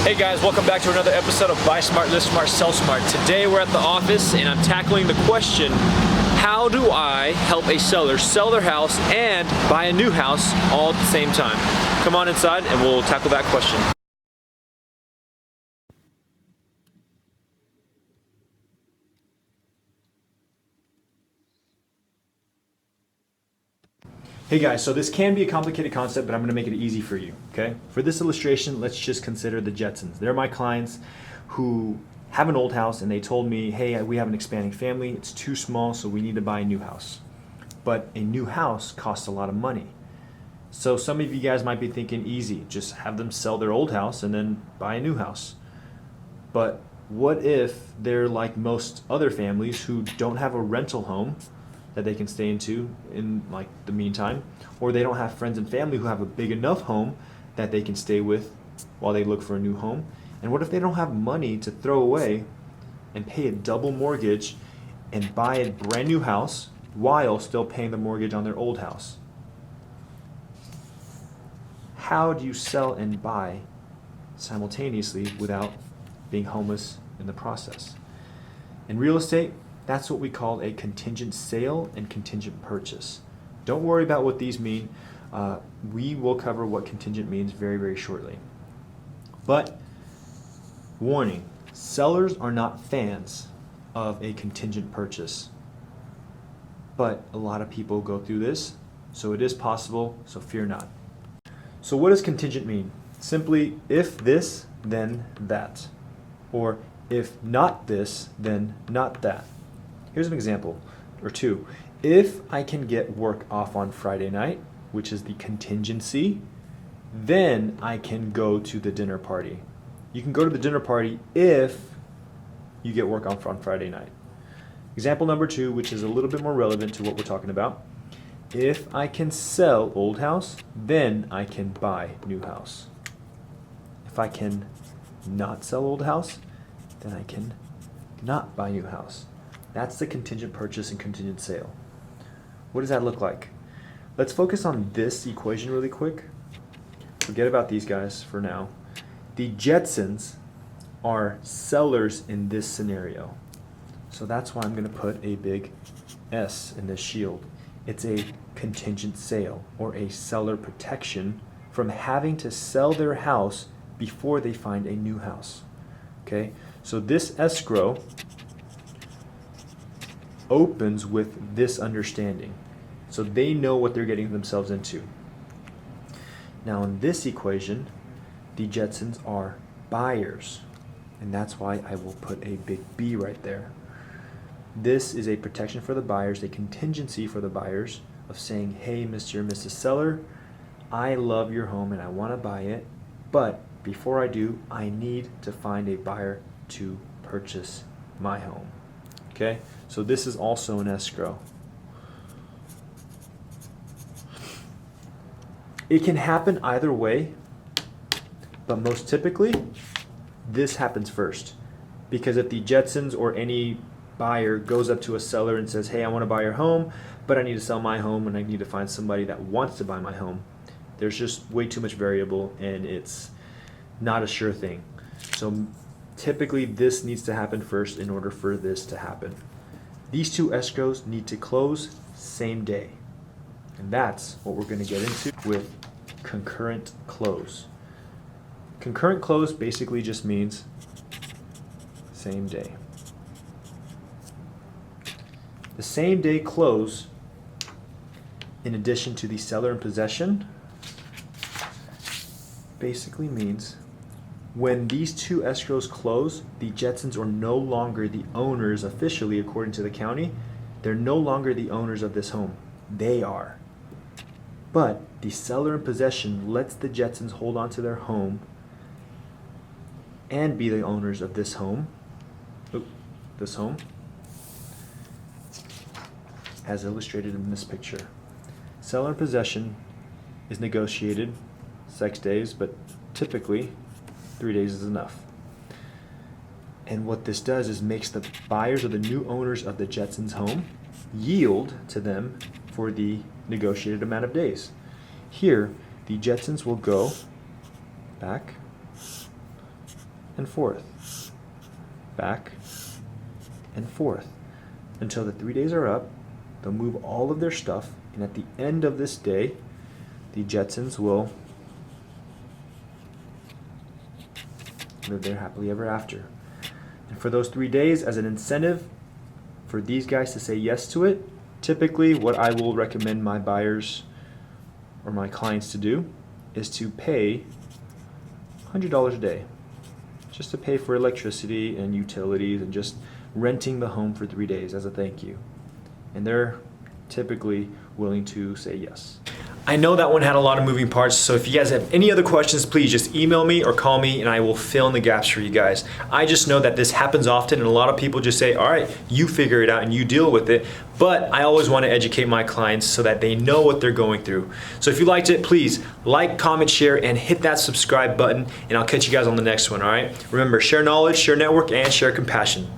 Hey guys, welcome back to another episode of Buy Smart, Live Smart, Sell Smart. Today we're at the office and I'm tackling the question, how do I help a seller sell their house and buy a new house all at the same time? Come on inside and we'll tackle that question. Hey guys, so this can be a complicated concept, but I'm going to make it easy for you, okay? For this illustration, let's just consider the Jetsons. They're my clients who have an old house and they told me, hey, we have an expanding family, it's too small, so we need to buy a new house. But a new house costs a lot of money. So some of you guys might be thinking, easy, just have them sell their old house and then buy a new house. But what if they're like most other families who don't have a rental home that they can stay into in like the meantime, or they don't have friends and family who have a big enough home that they can stay with while they look for a new home? And what if they don't have money to throw away and pay a double mortgage and buy a brand new house while still paying the mortgage on their old house? How do you sell and buy simultaneously without being homeless in the process? In real estate, that's what we call a contingent sale and contingent purchase. Don't worry about what these mean. We will cover what contingent means very, very shortly. But warning, sellers are not fans of a contingent purchase. But a lot of people go through this, so it is possible, so fear not. So what does contingent mean? Simply, if this, then that. Or if not this, then not that. Here's an example, or two. If I can get work off on Friday night, which is the contingency, then I can go to the dinner party. You can go to the dinner party if you get work off on Friday night. Example number two, which is a little bit more relevant to what we're talking about. If I can sell old house, then I can buy new house. If I can not sell old house, then I can not buy new house. That's the contingent purchase and contingent sale. What does that look like? Let's focus on this equation really quick. Forget about these guys for now. The Jetsons are sellers in this scenario. So that's why I'm going to put a big S in this shield. It's a contingent sale or a seller protection from having to sell their house before they find a new house. Okay, so this escrow opens with this understanding. So they know what they're getting themselves into. Now in this equation, the Jetsons are buyers. And that's why I will put a big B right there. This is a protection for the buyers, a contingency for the buyers of saying, hey, Mr. and Mrs. Seller, I love your home and I want to buy it, but before I do, I need to find a buyer to purchase my home. Okay, so this is also an escrow. It can happen either way, but most typically, this happens first. Because if the Jetsons or any buyer goes up to a seller and says, hey, I want to buy your home, but I need to sell my home and I need to find somebody that wants to buy my home, there's just way too much variable and it's not a sure thing. So typically this needs to happen first in order for this to happen. These two escrows need to close same day. And that's what we're going to get into with concurrent close. Concurrent close basically just means same day. The same day close, in addition to the seller in possession, basically means when these two escrows close, the Jetsons are no longer the owners officially, according to the county. They're no longer the owners of this home. They are. But the seller in possession lets the Jetsons hold on to their home and be the owners of this home. This home, as illustrated in this picture. Seller in possession is negotiated 6 days, but typically 3 days is enough. And what this does is makes the buyers or the new owners of the Jetsons' home yield to them for the negotiated amount of days. Here, the Jetsons will go back and forth, back and forth, until the 3 days are up. They'll move all of their stuff, and at the end of this day, the Jetsons will live there happily ever after. And for those 3 days, as an incentive for these guys to say yes to it, typically what I will recommend my buyers or my clients to do is to pay $100 a day, just to pay for electricity and utilities and just renting the home for 3 days as a thank you. And they're typically willing to say yes. I know that one had a lot of moving parts, so if you guys have any other questions, please just email me or call me and I will fill in the gaps for you guys. I just know that this happens often and a lot of people just say, all right, you figure it out and you deal with it. But I always want to educate my clients so that they know what they're going through. So if you liked it, please like, comment, share, and hit that subscribe button, and I'll catch you guys on the next one, all right? Remember, share knowledge, share network, and share compassion.